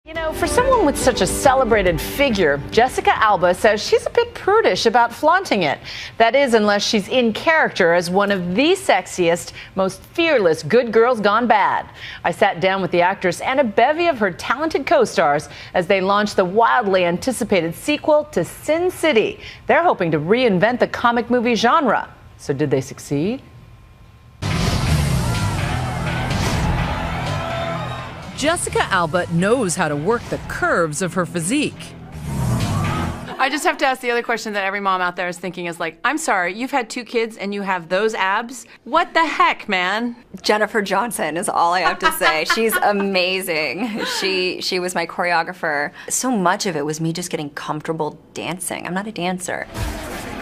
You know, for someone with such a celebrated figure, Jessica Alba says she's a bit prudish about flaunting it. That is, unless she's in character as one of the sexiest, most fearless good girls gone bad. I sat down with the actress and a bevy of her talented co-stars as they launched the wildly anticipated sequel to Sin City. They're hoping to reinvent the comic movie genre. So did they succeed? Jessica Alba knows how to work the curves of her physique. I just have to ask the other question that every mom out there is thinking is like, I'm sorry, you've had 2 kids and you have those abs? What the heck, man? Jennifer Johnson is all I have to say. She's amazing. She was my choreographer. So much of it was me just getting comfortable dancing. I'm not a dancer.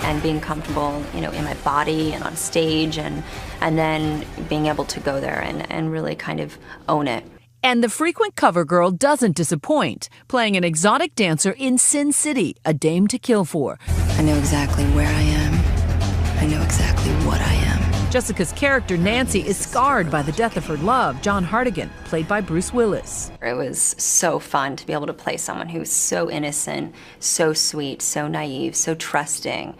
And being comfortable, you know, in my body and on stage and then being able to go there and really kind of own it. And the frequent cover girl doesn't disappoint, playing an exotic dancer in Sin City, A Dame to Kill For. I know exactly where I am. I know exactly what I am. Jessica's character, Nancy, is scarred by the death of her love, John Hartigan, played by Bruce Willis. It was so fun to be able to play someone who's so innocent, so sweet, so naive, so trusting,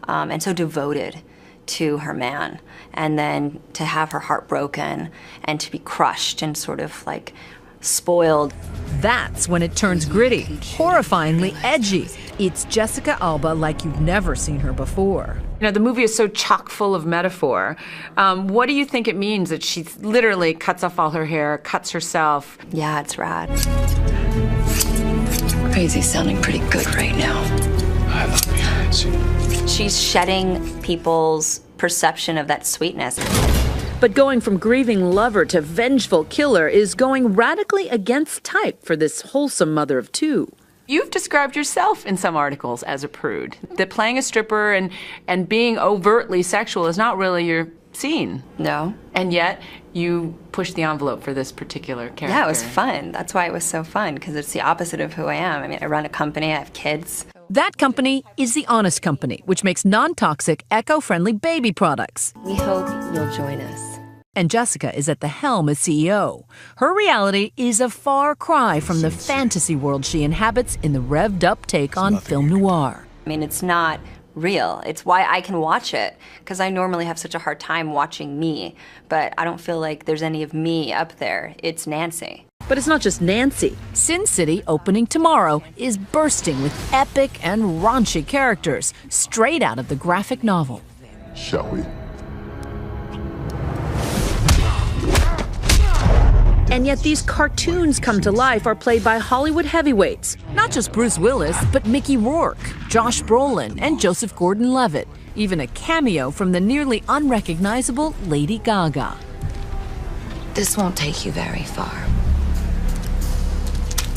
and so devoted to her man, and then to have her heart broken and to be crushed and sort of like spoiled. That's when it turns gritty, horrifyingly edgy. It's Jessica Alba like you've never seen her before. You know, the movie is so chock full of metaphor. What do you think it means that she literally cuts off all her hair, cuts herself? Yeah, it's rad. Crazy's sounding pretty good right now. I love you, Nancy. She's shedding people's perception of that sweetness. But going from grieving lover to vengeful killer is going radically against type for this wholesome mother of 2. You've described yourself in some articles as a prude. That playing a stripper and being overtly sexual is not really your scene. No. And yet, you pushed the envelope for this particular character. Yeah, it was fun. That's why it was so fun, because it's the opposite of who I am. I mean, I run a company, I have kids. That company is The Honest Company, which makes non-toxic, eco-friendly baby products. We hope you'll join us. And Jessica is at the helm as CEO. Her reality is a far cry from the fantasy world she inhabits in the revved-up take on film noir. I mean, it's not real. It's why I can watch it, because I normally have such a hard time watching me, but I don't feel like there's any of me up there. It's Nancy. But it's not just Nancy. Sin City, opening tomorrow, is bursting with epic and raunchy characters, straight out of the graphic novel. Shall we? And yet these cartoons come to life are played by Hollywood heavyweights. Not just Bruce Willis, but Mickey Rourke, Josh Brolin, and Joseph Gordon-Levitt. Even a cameo from the nearly unrecognizable Lady Gaga. This won't take you very far.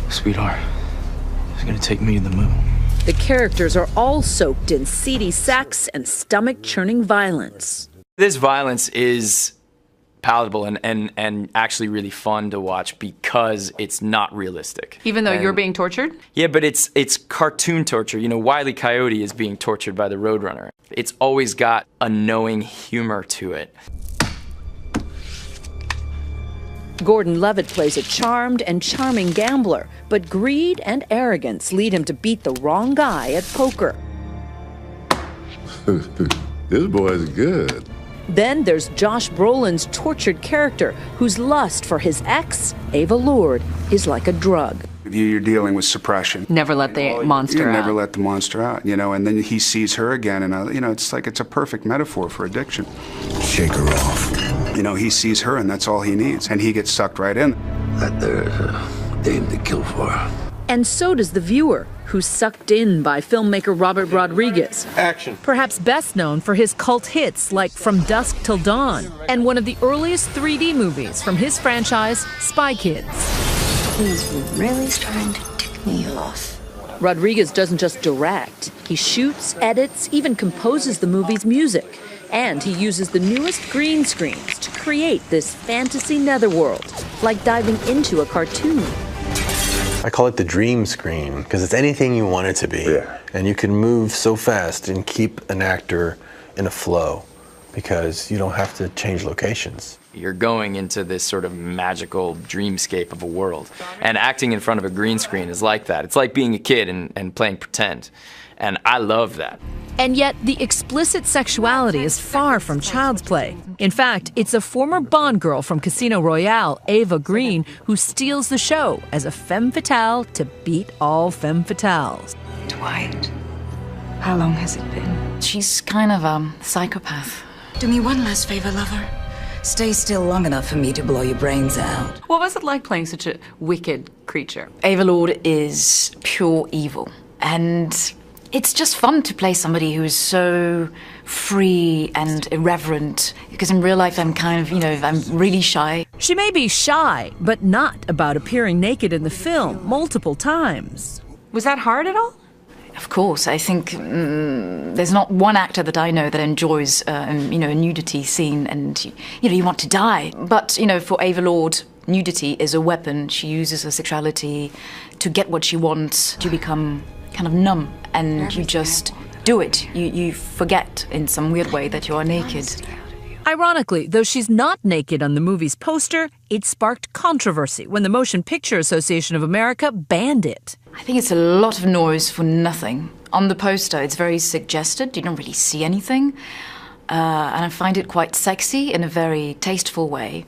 Sweetheart, it's gonna take me to the moon. The characters are all soaked in seedy sex and stomach-churning violence. This violence is palatable and actually really fun to watch because it's not realistic. Even though you're being tortured? Yeah, but it's cartoon torture. You know, Wile E. Coyote is being tortured by the Roadrunner. It's always got a knowing humor to it. Gordon-Levitt plays a charmed and charming gambler, but greed and arrogance lead him to beat the wrong guy at poker. This boy's good. Then there's Josh Brolin's tortured character, whose lust for his ex, Ava Lord, is like a drug. You're dealing with suppression. Never let the monster out. Never let the monster out, you know, and then he sees her again, and, you know, it's like it's a perfect metaphor for addiction. Shake her off. You know, he sees her, and that's all he needs, and he gets sucked right in. That there's a dame to kill for. And so does the viewer, who's sucked in by filmmaker Robert Rodriguez. Action. Perhaps best known for his cult hits like From Dusk Till Dawn, and one of the earliest 3D movies from his franchise, Spy Kids. He's really starting to tick me off. Rodriguez doesn't just direct. He shoots, edits, even composes the movie's music. And he uses the newest green screens to create this fantasy netherworld, like diving into a cartoon. I call it the dream screen because it's anything you want it to be. Yeah. And you can move so fast and keep an actor in a flow because you don't have to change locations. You're going into this sort of magical dreamscape of a world. And acting in front of a green screen is like that. It's like being a kid and playing pretend. And I love that. And yet, the explicit sexuality is far from child's play. In fact, it's a former Bond girl from Casino Royale, Ava Green, who steals the show as a femme fatale to beat all femme fatales. Dwight, how long has it been? She's kind of a psychopath. Do me one last favor, lover. Stay still long enough for me to blow your brains out. What was it like playing such a wicked creature? Ava Lord is pure evil. And it's just fun to play somebody who is so free and irreverent. Because in real life, I'm kind of, I'm really shy. She may be shy, but not about appearing naked in the film multiple times. Was that hard at all? Of course, I think there's not one actor that I know that enjoys, a nudity scene, and you want to die. But for Ava Lord, nudity is a weapon. She uses her sexuality to get what she wants. You become kind of numb, and you just do it. You forget in some weird way that you are naked. Ironically, though she's not naked on the movie's poster, it sparked controversy when the Motion Picture Association of America banned it. I think it's a lot of noise for nothing. On the poster, it's very suggested. You don't really see anything. And I find it quite sexy in a very tasteful way.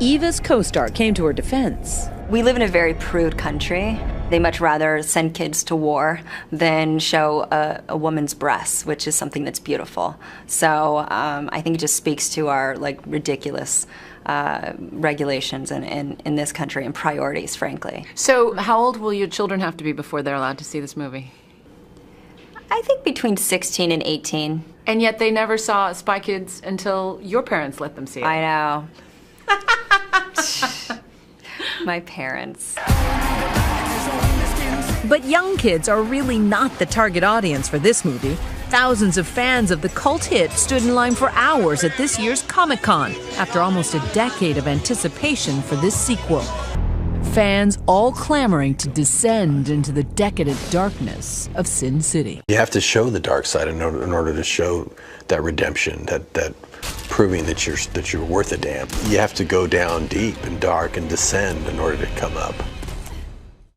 Eva's co-star came to her defense. We live in a very prude country. They much rather send kids to war than show a woman's breasts, which is something that's beautiful. So I think it just speaks to our ridiculous regulations in this country and priorities, frankly. So how old will your children have to be before they're allowed to see this movie? I think between 16 and 18. And yet they never saw Spy Kids until your parents let them see it. I know. My parents. But young kids are really not the target audience for this movie. Thousands of fans of the cult hit stood in line for hours at this year's Comic-Con after almost a decade of anticipation for this sequel. Fans all clamoring to descend into the decadent darkness of Sin City. You have to show the dark side in order to show that redemption, that proving that you're worth a damn. You have to go down deep and dark and descend in order to come up.